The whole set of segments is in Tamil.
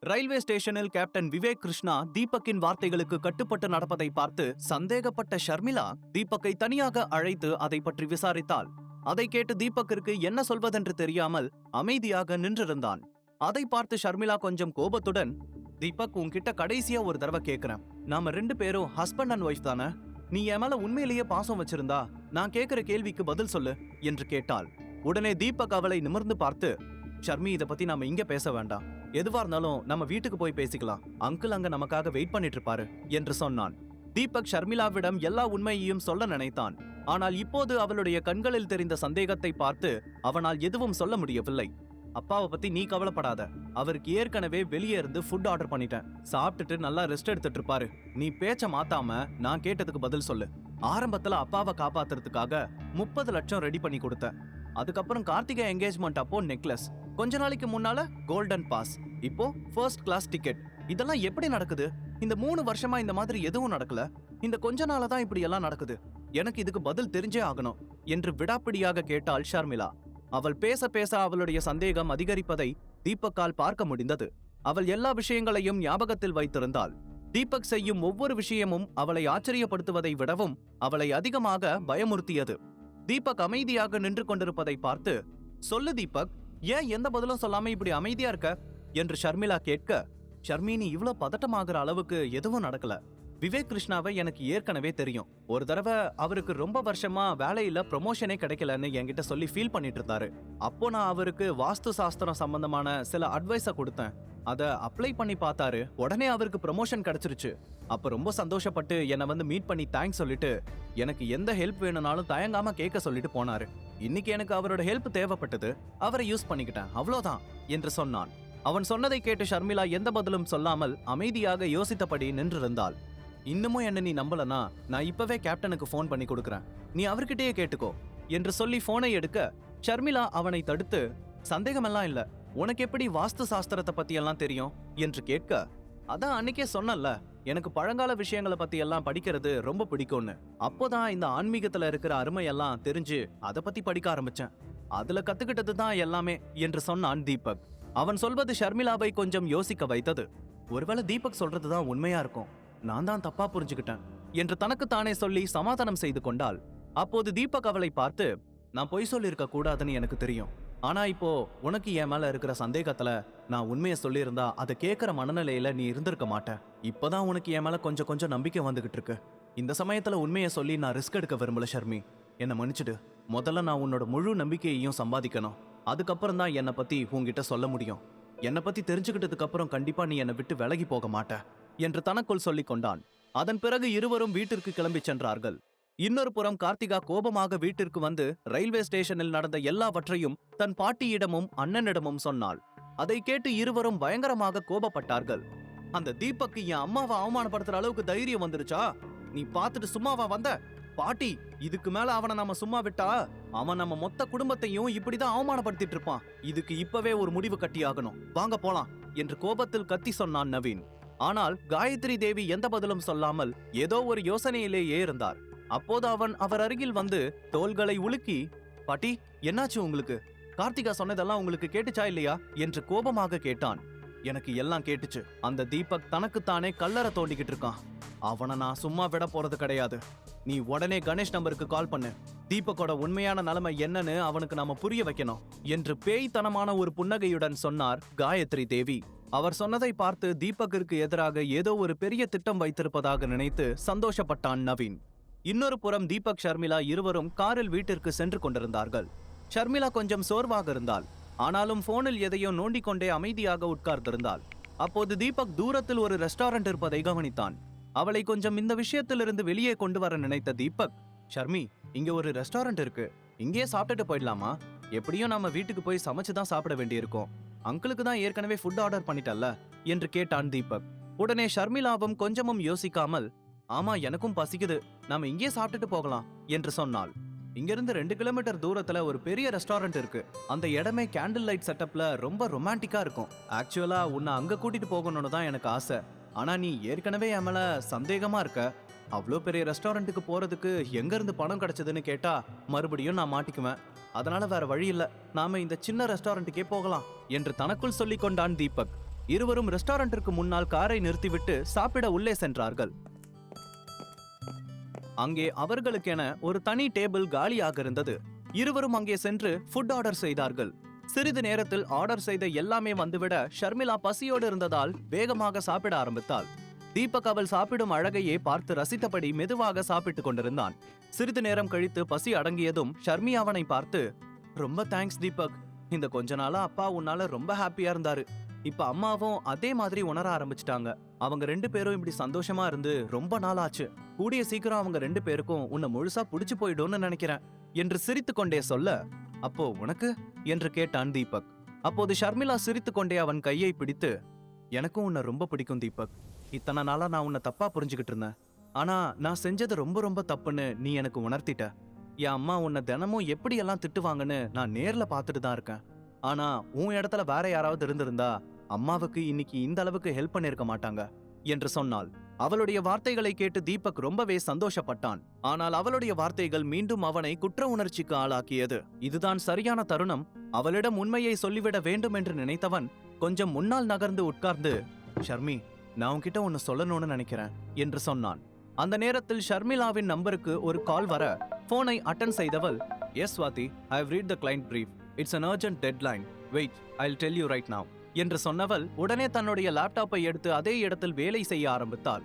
ரயில்வே ஸ்டேஷனில் கேப்டன் விவேக் கிருஷ்ணா தீபக்கின் வார்த்தைகளுக்கு கட்டுப்பட்டு நடப்பதை பார்த்து சந்தேகப்பட்ட ஷர்மிளா தீபக்கை தனியாக அழைத்து அதை பற்றி விசாரித்தாள். அதை கேட்டு தீபக்கிற்கு என்ன சொல்வதென்று தெரியாமல் அமைதியாக நின்றிருந்தான். அதை பார்த்து ஷர்மிளா கொஞ்சம் கோபத்துடன், தீபக், உன்கிட்ட கடைசியா ஒரு தடவை கேக்குறேன், நாம 2 பேரும் ஹஸ்பண்ட் அண்ட் ஒய்ஃப் தானே? நீ என் மேல உண்மையிலேயே பாசம் வச்சிருந்தா நான் கேக்குற கேள்விக்கு பதில் சொல்லு என்று கேட்டாள். உடனே தீபக் அவளை நிமிர்ந்து பார்த்து, ஷர்மி, இத பத்தி நாம இங்க பேச வேண்டாம், எதுவா இருந்தாலும் நம்ம வீட்டுக்கு போய் பேசிக்கலாம், அங்கிள் அங்க நமக்காக வெயிட் பண்ணிட்டு இருப்பாரு என்று சொன்னான். தீபக் ஷர்மிளாவிடம் எல்லா உண்மையையும் சொல்ல நினைத்தான். ஆனால் இப்போது அவளுடைய கண்களில் தெரிந்த சந்தேகத்தை பார்த்து அவனால் எதுவும் சொல்ல முடியவில்லை. அப்பாவை பத்தி நீ கவலைப்படாத, அவருக்கு ஏற்கனவே வெளியே இருந்து ஃபுட் ஆர்டர் பண்ணிட்டேன், சாப்பிட்டுட்டு நல்லா ரெஸ்ட் எடுத்துட்டு இருப்பாரு. நீ பேச்ச மாத்தாம நான் கேட்டதுக்கு பதில் சொல்லு. ஆரம்பத்துல அப்பாவை காப்பாத்துறதுக்காக 30 லட்சம் ரெடி பண்ணி கொடுத்தேன். அதுக்கப்புறம் கார்த்திகா என்கேஜ்மெண்ட் அப்போ நெக்லஸ், கொஞ்ச நாளைக்கு முன்னால கோல்டன் பாஸ், இப்போ ஃபர்ஸ்ட் கிளாஸ் டிக்கெட். இதெல்லாம் எப்படி நடக்குது? இந்த 3 வருஷமா இந்த மாதிரி எதுவும் நடக்கல. இந்த கொஞ்ச நாளா தான் இப்படி எல்லாம் நடக்குது. எனக்கு இதுக்கு பதில் தெரிஞ்சே ஆகணும் என்று விடாப்பிடியாக கேட்டாள் ஷர்மிளா. அவள் பேச பேச அவளுடைய சந்தேகம் அதிகரிப்பதை தீபக்கால் பார்க்க முடிந்தது. அவள் எல்லா விஷயங்களையும் ஞாபகத்தில் வைத்திருந்தாள். தீபக் செய்யும் ஒவ்வொரு விஷயமும் அவளை ஆச்சரியப்படுத்துவதை விடவும் அவளை அதிகமாக பயமுறுத்தியது. தீபக் அமைதியாக நின்று கொண்டிருப்பதை பார்த்து, சொல்லு தீபக், ஏன் எந்த பதிலும் சொல்லாம இப்படி அமைதியா இருக்க என்று ஷர்மிளா கேட்க, ஷர்மி, நீ இவ்ளோ பதட்டமாகிற அளவுக்கு எதுவும் நடக்கல. விவேக் கிருஷ்ணாவை எனக்கு ஏற்கனவே தெரியும். ஒரு தடவை அவருக்கு ரொம்ப வருஷமா வேலையில ப்ரொமோஷனே கிடைக்கலன்னு என்கிட்ட சொல்லி ஃபீல் பண்ணிட்டு இருந்தாரு. அப்போ நான் அவருக்கு வாஸ்து சாஸ்திரம் சம்பந்தமான சில அட்வைஸ கொடுத்தேன். அதை அப்ளை பண்ணி பார்த்தாரு. உடனே அவருக்கு ப்ரமோஷன் கிடைச்சிருச்சு. அப்ப ரொம்ப சந்தோஷப்பட்டு என்னை வந்து மீட் பண்ணி தேங்க்ஸ் சொல்லிட்டு எனக்கு எந்த ஹெல்ப் வேணும்னாலும் தயங்காம கேட்க சொல்லிட்டு போனாரு. இன்னைக்கு எனக்கு அவரோட ஹெல்ப் தேவைப்பட்டது, அவரை யூஸ் பண்ணிக்கிட்டேன், அவ்வளோதான் என்று சொன்னான். அவன் சொன்னதை கேட்டு ஷர்மிளா எந்த பதிலும் சொல்லாமல் அமைதியாக யோசித்தபடி நின்றிருந்தாள். இன்னமும் என்ன நீ நம்பலனா, நான் இப்பவே கேப்டனுக்கு போன் பண்ணி கொடுக்கறேன், நீ அவர்கிட்டயே கேட்டுக்கோ என்று சொல்லி போனை எடுக்க ஷர்மிளா அவனை தடுத்து, சந்தேகமெல்லாம் இல்ல, உனக்கு எப்படி வாஸ்து சாஸ்திரத்தை பத்தி எல்லாம் தெரியும் என்று கேட்க, அதான் அன்னைக்கே சொன்னல, எனக்கு பழங்கால விஷயங்களை பத்தி எல்லாம் படிக்கிறது ரொம்ப பிடிக்கும்னு. அப்போதான் இந்த ஆன்மீகத்துல இருக்கிற அருமையெல்லாம் தெரிஞ்சு அதை பத்தி படிக்க ஆரம்பிச்சேன். அதுல கத்துக்கிட்டது தான் எல்லாமே என்று சொன்னான் தீபக். அவன் சொல்வது ஷர்மிளாவை கொஞ்சம் யோசிக்க வைத்தது. ஒருவேளை தீபக் சொல்றதுதான் உண்மையா இருக்கும், நான் தான் தப்பா புரிஞ்சுக்கிட்டேன் என்று தனக்குத்தானே சொல்லி சமாதானம் செய்து கொண்டாள். அப்போது தீபக் அவளை பார்த்து, நான் பொய் சொல்லியிருக்க கூடாதுன்னு எனக்கு தெரியும், ஆனா இப்போ உனக்கு என் மேல இருக்கிற சந்தேகத்துல நான் உண்மையை சொல்லியிருந்தா அதை கேட்கிற மனநிலையில நீ இருந்திருக்க மாட்ட. இப்பதான் உனக்கு என் மேல கொஞ்சம் கொஞ்சம் நம்பிக்கை வந்துகிட்டு இருக்கு. இந்த சமயத்துல உண்மையை சொல்லி நான் ரிஸ்க் எடுக்க விரும்பல ஷர்மி, என்னை மன்னிச்சிடு. முதல்ல நான் உன்னோட முழு நம்பிக்கையையும் சம்பாதிக்கணும், அதுக்கப்புறம் தான் என்னை பத்தி உன்கிட்ட சொல்ல முடியும். என்னை பத்தி தெரிஞ்சுக்கிட்டதுக்கு அப்புறம் கண்டிப்பா நீ என்னை விட்டு விலகி போக மாட்ட என்று தனக்குள் சொல்லிக் கொண்டான். அதன் பிறகு இருவரும் வீட்டிற்கு கிளம்பி சென்றார்கள். இன்னொரு புறம் கார்த்திகா கோபமாக வீட்டிற்கு வந்து ரயில்வே ஸ்டேஷனில் நடந்த எல்லாவற்றையும் தன் பாட்டியிடமும் அண்ணனிடமும் சொன்னாள். அதை கேட்டு இருவரும் பயங்கரமாக கோபப்பட்டார்கள். அந்த தீபக்கு என் அம்மாவை அவமானப்படுத்துற அளவுக்கு தைரியம் வந்துருச்சா? நீ பார்த்துட்டு சும்மாவா வந்த? பாட்டி, இதுக்கு மேல அவனை நம்ம சும்மா விட்டா அவன் நம்ம மொத்த குடும்பத்தையும் இப்படிதான் அவமானப்படுத்திட்டு இருப்பான். இதுக்கு இப்பவே ஒரு முடிவு கட்டியாகணும், வாங்க போலாம் என்று கோபத்தில் கத்தி சொன்னான் நவீன். ஆனால் காயத்ரி தேவி எந்த பதிலும் சொல்லாமல் ஏதோ ஒரு யோசனையிலேயே இருந்தார். அப்போது அவன் அவர் அருகில் வந்து தோள்களை உலுக்கி, பாட்டி, என்னாச்சு உங்களுக்கு? கார்த்திகா சொன்னதெல்லாம் உங்களுக்கு கேட்டுச்சா இல்லையா என்று கோபமாக கேட்டான். எனக்கு எல்லாம் கேட்டுச்சு. அந்த தீபக் தனக்குத்தானே கல்லற தோண்டிக்கிட்டு இருக்கான். அவனை நான் சும்மா விட போறது கிடையாது. நீ உடனே கணேஷ் நம்பருக்கு கால் பண்ணு. தீபக்கோட உண்மையான நிலைமை என்னன்னு அவனுக்கு நாம புரிய வைக்கணும் என்று பேய்த்தனமான ஒரு புன்னகையுடன் சொன்னார் காயத்ரி தேவி. அவர் சொன்னதை பார்த்து தீபக்கிற்கு எதிராக ஏதோ ஒரு பெரிய திட்டம் வைத்திருப்பதாக நினைத்து சந்தோஷப்பட்டான் நவீன். இன்னொரு புறம் தீபக் ஷர்மிளா இருவரும் காரில் வீட்டிற்கு சென்று கொண்டிருந்தார்கள். ஷர்மிளா கொஞ்சம் சோர்வாக இருந்தாள். ஆனாலும் போனில் எதையோ நோண்டிக் கொண்டே அமைதியாக உட்கார்ந்திருந்தாள். அப்போது தீபக் தூரத்தில் ஒரு ரெஸ்டாரண்ட் இருப்பதை கவனித்தான். அவளை கொஞ்சம் இந்த விஷயத்திலிருந்து வெளியே கொண்டு வர நினைத்த தீபக், ஷர்மி, இங்க ஒரு ரெஸ்டாரண்ட் இருக்கு, இங்கே சாப்பிட்டுட்டு போயிடலாமா? எப்படியும் நம்ம வீட்டுக்கு போய் சமைச்சுதான் சாப்பிட வேண்டியிருக்கும், அங்கிளுக்கு தான் ஏற்கனவே ஃபுட் ஆர்டர் பண்ணிட்டல்ல என்று கேட்டான் தீபக். உடனே ஷர்மிளாவும் கொஞ்சமும் யோசிக்காமல், ஆமா, எனக்கும் பசிக்குது, நாம இங்கே சாப்பிட்டுட்டு போகலாம் என்று சொன்னாள். இங்கிருந்து 2 கிலோமீட்டர் தூரத்துல ஒரு பெரிய ரெஸ்டாரண்ட் இருக்கு. அந்த இடமே கேண்டில் லைட் செட்டப்ல ரொம்ப ரொமான்டிக்கா இருக்கும். ஆக்சுவலா உன்னை அங்க கூட்டிட்டு போகணும்னு தான் எனக்கு ஆசை. ஆனா நீ ஏற்கனவே என் மேல சந்தேகமா இருக்க. அவ்வளோ பெரிய ரெஸ்டாரண்ட்டுக்கு போறதுக்கு எங்க இருந்து பணம் கிடைச்சதுன்னு கேட்டா மறுபடியும் நான் மாட்டிக்குவேன். அதனால வேற வழி இல்ல, நாம இந்த சின்ன ரெஸ்டாரண்ட்டுக்கே போகலாம் என்று தனக்குள் சொல்லிக் கொண்டான் தீபக். இருவரும் ரெஸ்டாரண்டிற்கு முன்னால் காரை நிறுத்திவிட்டு சாப்பிட உள்ளே சென்றார்கள். அங்கே அவர்களுக்கென ஒரு தனி டேபிள் காலியாக இருந்தது. இருவரும் அங்கே சென்று ஃபுட் ஆர்டர் செய்தார்கள். சிறிது நேரத்தில் ஆர்டர் செய்த எல்லாமே வந்துவிட ஷர்மிளா பசியோடு இருந்ததால் வேகமாக சாப்பிட ஆரம்பித்தாள். தீபக் அவள் சாப்பிடும் அழகையே பார்த்து ரசித்தபடி மெதுவாக சாப்பிட்டுக் கொண்டிருந்தான். சிறிது நேரம் கழித்து பசி அடங்கியதும் ஷர்மி அவனை பார்த்து, ரொம்ப தேங்க்ஸ் தீபக், இந்த கொஞ்ச நாளா அப்பா உன்னால ரொம்ப ஹாப்பியா இருந்தாரு. இப்ப அம்மாவும் அதே மாதிரி உணர ஆரம்பிச்சிட்டாங்க. அவங்க 2 பேரும் இப்படி சந்தோஷமா இருந்து ரொம்ப நாள் ஆச்சு. கூடிய சீக்கிரம் அவங்க 2 பேருக்கும் உன்னை முழுசா புடிச்சு போயிடும்னு நினைக்கிறேன் என்று சிரித்து கொண்டே சொல்ல, அப்போ உனக்கு என்று கேட்டான் தீபக். அப்போது ஷர்மிளா சிரித்து கொண்டே அவன் கையை பிடித்து, எனக்கும் உன்னை ரொம்ப பிடிக்கும் தீபக். இத்தனை நாளா நான் உன்னை தப்பா புரிஞ்சுக்கிட்டு இருந்தேன். ஆனா நான் செஞ்சது ரொம்ப ரொம்ப தப்புன்னு நீ எனக்கு உணர்த்திட்ட. என் அம்மா உன்னை தினமும் எப்படியெல்லாம் திட்டுவாங்கன்னு நான் நேர்ல பார்த்துட்டு தான் இருக்கேன். ஆனா உன் இடத்துல வேற யாராவது இருந்திருந்தா அம்மாவுக்கு இன்னைக்கு இந்த அளவுக்கு ஹெல்ப் பண்ணிருக்க மாட்டாங்க என்று சொன்னாள். அவளுடைய வார்த்தைகளை கேட்டு தீபக் ரொம்பவே சந்தோஷப்பட்டான். ஆனால் அவளுடைய வார்த்தைகள் மீண்டும் அவனை குற்ற உணர்ச்சிக்கு ஆளாக்கியது. இதுதான் சரியான தருணம், அவளிடம் உண்மையை சொல்லிவிட வேண்டும் என்று நினைத்தவன் கொஞ்சம் முன்னால் நகர்ந்து உட்கார்ந்து, ஷர்மி, நான் உன்கிட்ட ஒன்னு சொல்லணும்னு நினைக்கிறேன் என்று சொன்னான். அந்த நேரத்தில் ஷர்மிளாவின் நம்பருக்கு ஒரு கால் வர போனை அட்டெண்ட் செய்தவள், yes Swathi, I have read the client brief. It's an urgent deadline. Wait, I'll tell you right now என்று சொன்னவள் உடனே தன்னுடைய லேப்டாப்பை எடுத்து அதே இடத்தில் வேலை செய்ய ஆரம்பித்தாள்.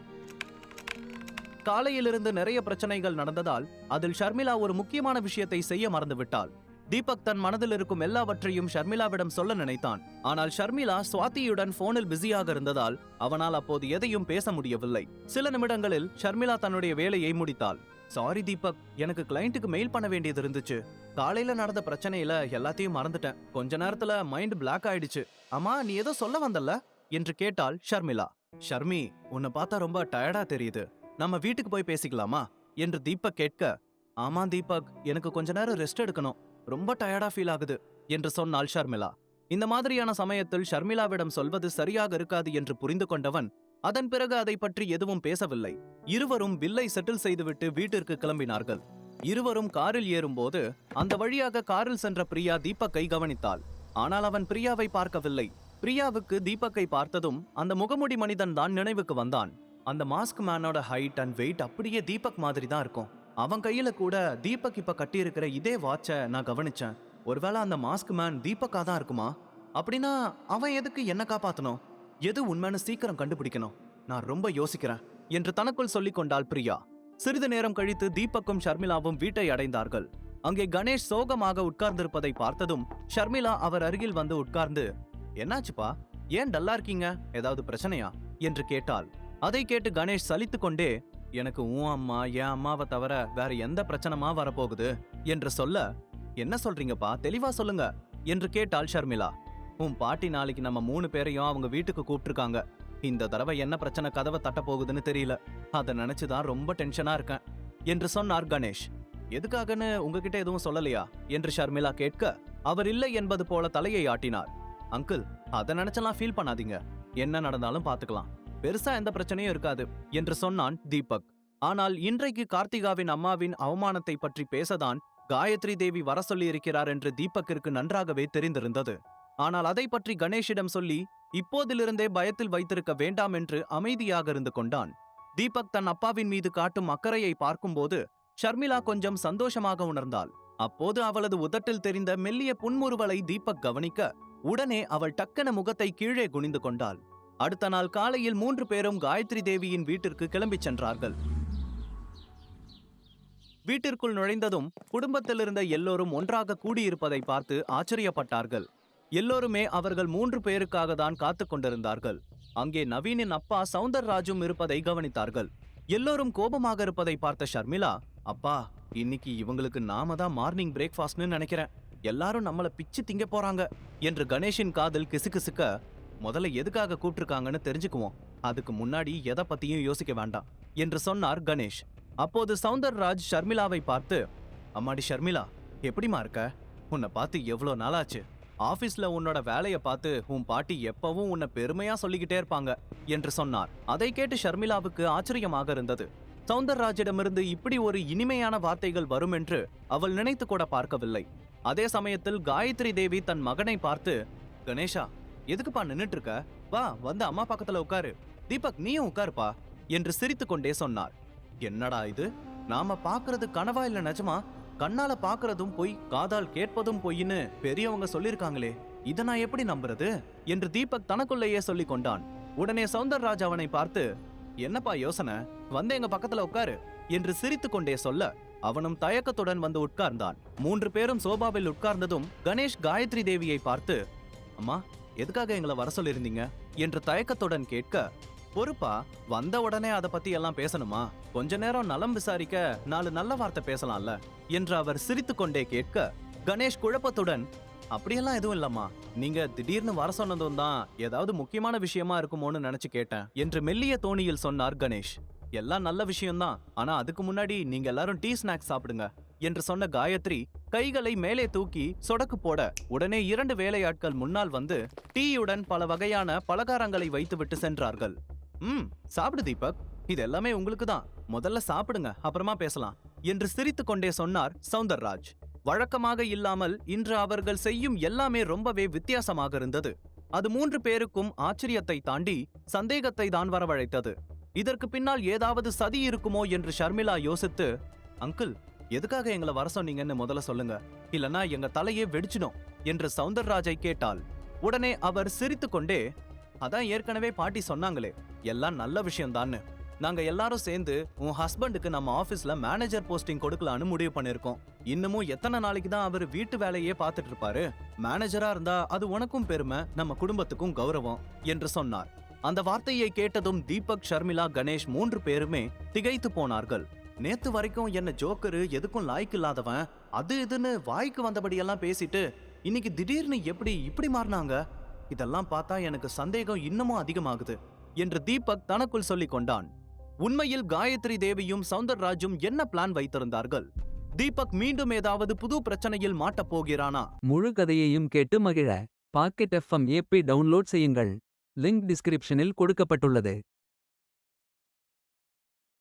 காலையிலிருந்து நிறைய பிரச்சனைகள் நடந்ததால் அதில் ஷர்மிளா ஒரு முக்கியமான விஷயத்தை செய்ய மறந்துவிட்டாள். தீபக் தன் மனதில் இருக்கும் எல்லாவற்றையும் ஷர்மிளாவிடம் சொல்ல நினைத்தான். ஆனால் ஷர்மிளா ஸ்வாதியுடன் போனில் பிஸியாக இருந்ததால் அவனால் அப்போது எதையும் பேச முடியவில்லை. சில நிமிடங்களில் ஷர்மிளா தன்னுடைய வேலையை முடித்தாள். சாரி தீபக், எனக்கு கிளையண்ட்டுக்கு மெயில் பண்ண வேண்டியது இருந்துச்சு. காலையில நடந்த பிரச்சனையில எல்லாத்தையும் மறந்துட்டேன். கொஞ்ச நேரத்துல மைண்ட் பிளாக் ஆயிடுச்சு. அம்மா, நீ ஏதோ சொல்ல வந்தல்ல என்று கேட்டாள் ஷர்மிளா. ஷர்மி, உன்னை பார்த்தா ரொம்ப டயர்டா தெரியுது. நம்ம வீட்டுக்கு போய் பேசிக்கலாமா என்று தீபக் கேட்க, ஆமா தீபக், எனக்கு கொஞ்ச நேரம் ரெஸ்ட் எடுக்கணும். ரொம்ப டயர்டா ஃபீல் ஆகுது என்று சொன்னாள் ஷர்மிளா. இந்த மாதிரியான சமயத்தில் ஷர்மிளாவிடம் சொல்வது சரியாக இருக்காது என்று புரிந்து கொண்டவன் அதன் பிறகு அதை பற்றி எதுவும் பேசவில்லை. இருவரும் பில்லை செட்டில் செய்துவிட்டு வீட்டிற்கு கிளம்பினார்கள். இருவரும் காரில் ஏறும்போது அந்த வழியாக காரில் சென்ற பிரியா தீபக்கை கவனித்தாள். ஆனால் அவன் பிரியாவை பார்க்கவில்லை. பிரியாவுக்கு தீபக்கை பார்த்ததும் அந்த முகமுடி மனிதன் தான் நினைவுக்கு வந்தான். அந்த மாஸ்க் மேனோட ஹைட் அண்ட் வெயிட் அப்படியே தீபக் மாதிரி தான் இருக்கும். அவன் கையில கூட தீபக் இப்ப கட்டியிருக்கிற இதே வாட்சை நான் கவனிச்சேன். ஒருவேளை அந்த மாஸ்க் மேன் தீபக்கா தான் இருக்குமா? அப்படின்னா அவன் எதுக்கு என்ன காப்பாத்தணும்? எது உண்மைன்னு சீக்கிரம் கண்டுபிடிக்கணும். நான் ரொம்ப யோசிக்கிறேன் என்று தனக்குள் சொல்லிக் கொண்டாள் பிரியா. சிறிது நேரம் கழித்து தீபக்கும் ஷர்மிளாவும் வீட்டை அடைந்தார்கள். அங்கே கணேஷ் சோகமாக உட்கார்ந்திருப்பதை பார்த்ததும் ஷர்மிளா அவர் அருகில் வந்து உட்கார்ந்து, என்னாச்சுப்பா, ஏன் டல்லா இருக்கீங்க, ஏதாவது பிரச்சனையா என்று கேட்டாள். அதை கேட்டு கணேஷ் சலித்து கொண்டே, எனக்கு உன் அம்மா என் அம்மாவை தவிர வேற எந்த பிரச்சனமா வரப்போகுது என்று சொல்ல, என்ன சொல்றீங்கப்பா, தெளிவா சொல்லுங்க என்று கேட்டாள் ஷர்மிளா. உன் பாட்டி நாளைக்கு நம்ம 3 பேரையும் அவங்க வீட்டுக்கு கூப்பிட்டுருக்காங்க. இந்த தடவை என்ன பிரச்சனை கதவை தட்ட போகுதுன்னு தெரியல. அதை நினைச்சுதான் ரொம்ப டென்ஷனா இருக்கேன் என்று சொன்னார் கணேஷ். எதுக்காகன்னு உங்ககிட்ட எதுவும் சொல்லலையா என்று ஷர்மிளா கேட்க, அவர் இல்லை என்பது போல தலையை ஆட்டினார். அங்கிள், அதை நினைச்செல்லாம் ஃபீல் பண்ணாதீங்க. என்ன நடந்தாலும் பாத்துக்கலாம். பெருசா எந்த பிரச்சனையும் இருக்காது என்று சொன்னான் தீபக். ஆனால் இன்றைக்கு கார்த்திகாவின் அம்மாவின் அவமானத்தை பற்றி பேசதான் காயத்ரி தேவி வர சொல்லி இருக்கிறார் என்று தீபக்கிற்கு நன்றாகவே தெரிந்திருந்தது. ஆனால் அதை பற்றி கணேஷிடம் சொல்லி இப்போதிலிருந்தே பயத்தில் வைத்திருக்க வேண்டாம் என்று அமைதியாக இருந்து கொண்டான். தீபக் தன் அப்பாவின் மீது காட்டும் அக்கறையை பார்க்கும்போது ஷர்மிளா கொஞ்சம் சந்தோஷமாக உணர்ந்தாள். அப்போது அவளது உதட்டில் தெரிந்த மெல்லிய புன்முறுவலை தீபக் கவனிக்க உடனே அவள் டக்கென முகத்தை கீழே குனிந்து கொண்டாள். அடுத்த நாள் காலையில் 3 பேரும் காயத்ரி தேவியின் வீட்டிற்கு கிளம்பிச் சென்றார்கள். வீட்டிற்குள் நுழைந்ததும் குடும்பத்தில் இருந்த எல்லோரும் ஒன்றாக கூடியிருப்பதை பார்த்து ஆச்சரியப்பட்டார்கள். எல்லோருமே அவர்கள் 3 பேருக்காக தான் காத்து கொண்டிருந்தார்கள். அங்கே நவீனின் அப்பா சௌந்தர்ராஜும் இருப்பதை கவனித்தார்கள். எல்லோரும் கோபமாக இருப்பதை பார்த்த ஷர்மிளா, அப்பா, இன்னைக்கு இவங்களுக்கு நாம தான் மார்னிங் பிரேக்ஃபாஸ்ட்னு நினைக்கிறேன். எல்லாரும் நம்மள பிச்சு திங்க போறாங்க என்று கணேஷின் காதில் கிசுகிசுக்க, முதல்ல எதுக்காக கூப்பிட்டுருக்காங்கன்னு தெரிஞ்சுக்குவோம். அதுக்கு முன்னாடி எதை பத்தியும் யோசிக்க வேண்டாம் என்று சொன்னார் கணேஷ். அப்போது சௌந்தர்ராஜ் ஷர்மிளாவை பார்த்து, அம்மாடி ஷர்மிளா, எப்படிமா இருக்க? உன்னை பார்த்து எவ்வளோ நாளாச்சு. ஆபீஸ்ல உன்னோட வேலையை பார்த்து உன் பாட்டி எப்பவும் உன்னை பெருமையா சொல்லிக்கிட்டே இருப்பாங்க என்று சொன்னார். அதை கேட்டு ஷர்மிளாவுக்கு ஆச்சரியமாக இருந்தது. சௌந்தர்ராஜிடமிருந்து இப்படி ஒரு இனிமையான வார்த்தைகள் வரும் என்று அவள் நினைத்து கூட பார்க்கவில்லை. அதே சமயத்தில் காயத்ரி தேவி தன் மகனை பார்த்து, கணேஷா, எதுக்குப்பா நின்னுட்டு இருக்க? வா வந்து அம்மா பக்கத்துல உட்காரு. தீபக் நீயும் உட்காருப்பா என்று சிரித்துக்கொண்டே சொன்னார். என்னடா இது, நாம பாக்குறது கனவா இல்ல நிஜமா? கண்ணால பாக்குறதும் பொய், காதால் கேட்பதும் பொய்ன்னு பெரியவங்க சொல்லிருக்காங்களே, இத நான் எப்படி நம்புறது என்று தீபக் தனக்குள்ளேயே சொல்லிக் கொண்டான். உடனே சௌந்தரராஜ் அவனை பார்த்து, என்னப்பா யோசனை, வந்து எங்க பக்கத்துல உட்காரு என்று சிரித்துக்கொண்டே சொல்ல அவனும் தயக்கத்துடன் வந்து உட்கார்ந்தான். 3 பேரும் சோபாவில் உட்கார்ந்ததும் கணேஷ் காயத்ரி தேவியை பார்த்து, அம்மா எதுக்காக எங்களை வர சொல்லிருந்தீங்க என்று தயக்கத்துடன் கேட்க, பொறுப்பா வந்த உடனே அதை பத்தி எல்லாம் பேசணுமா, கொஞ்ச நேரம் நலம் விசாரிக்க 4 நல்ல வார்த்தை பேசலாம்ல என்று அவர் சிரித்துக்கொண்டே கேட்க, கணேஷ் குழப்பத்துடன், அப்படியெல்லாம் எதுவும் இல்லம்மா, நீங்க திடீர்னு வர சொன்னதும் தான் ஏதாவது முக்கியமான விஷயமா இருக்குமோன்னு நினைச்சு கேட்டேன் என்று மெல்லிய தோணியில் சொன்னார் கணேஷ். எல்லாம் நல்ல விஷயம்தான், ஆனா அதுக்கு முன்னாடி நீங்க எல்லாரும் டீ ஸ்நாக்ஸ் சாப்பிடுங்க என்று சொன்ன காயத்ரி கைகளை மேலே தூக்கி சொடக்கு போட உடனே 2 வேலையாட்கள் முன்னால் வந்து டீயுடன் பல வகையான பலகாரங்களை வைத்துவிட்டு சென்றார்கள். சாப்பிடு தீபக், இது எல்லாமே உங்களுக்கு தான், முதல்ல சாப்பிடுங்க அப்புறமா பேசலாம் என்று சிரித்துக்கொண்டே சொன்னார் சௌந்தர்ராஜ். வழக்கமாக இல்லாமல் இன்று அவர்கள் செய்யும் எல்லாமே ரொம்பவே வித்தியாசமாக இருந்தது. அது 3 பேருக்கும் ஆச்சரியத்தை தாண்டி சந்தேகத்தை தான் வரவழைத்தது. இதற்கு பின்னால் ஏதாவது சதி இருக்குமோ என்று ஷர்மிளா யோசித்து, அங்கிள் எதுக்காக எங்களை வர சொன்னீங்கன்னு முதல்ல சொல்லுங்க, இல்லனா எங்க தலையே வெடிச்சிடும் என்று சௌந்தர்ராஜை கேட்டாள். உடனே அவர் சிரித்துக்கொண்டே, அதான் ஏற்கனவே பாட்டி சொன்னாங்களே, எல்லாம் நல்ல விஷயம்தான்னு. நாங்க எல்லாரும் சேர்ந்து உன் ஹஸ்பண்டுக்கு நம்ம ஆபீஸ்ல மேனேஜர் போஸ்டிங் கொடுக்கலான்னு முடிவு பண்ணிருக்கோம். இன்னமும் எத்தனை நாளைக்கு தான் அவர் வீட்டு வேலையே பார்த்துட்டு இருப்பாரு? மேனேஜரா இருந்தா அது உனக்கும் பெருமை, நம்ம குடும்பத்துக்கும் கௌரவம் என்று சொன்னார். அந்த வார்த்தையை கேட்டதும் தீபக், ஷர்மிளா, கணேஷ் 3 பேருமே திகைத்து போனார்கள். நேத்து வரைக்கும் என்ன ஜோக்கரு, எதுக்கும் லாய்க்கு இல்லாதவன், அது இதுன்னு வாய்க்கு வந்தபடியெல்லாம் பேசிட்டு இன்னைக்கு திடீர்னு எப்படி இப்படி மாறினாங்க? இதெல்லாம் பார்த்தா எனக்கு சந்தேகம் இன்னமும் அதிகமாகுது என்று தீபக் தனக்குள் சொல்லிக் கொண்டான். உண்மையில் காயத்ரி தேவியும் சௌந்தர்ராஜும் என்ன பிளான் வைத்திருந்தார்கள்? தீபக் மீண்டும் ஏதாவது புது பிரச்சனையில் மாட்டப் போகிறானா? முழு கதையையும் கேட்டு மகிழ பாக்கெட் FM ஏபி டவுன்லோட் செய்யுங்கள். லிங்க் டிஸ்கிரிப்ஷனில் கொடுக்கப்பட்டுள்ளது.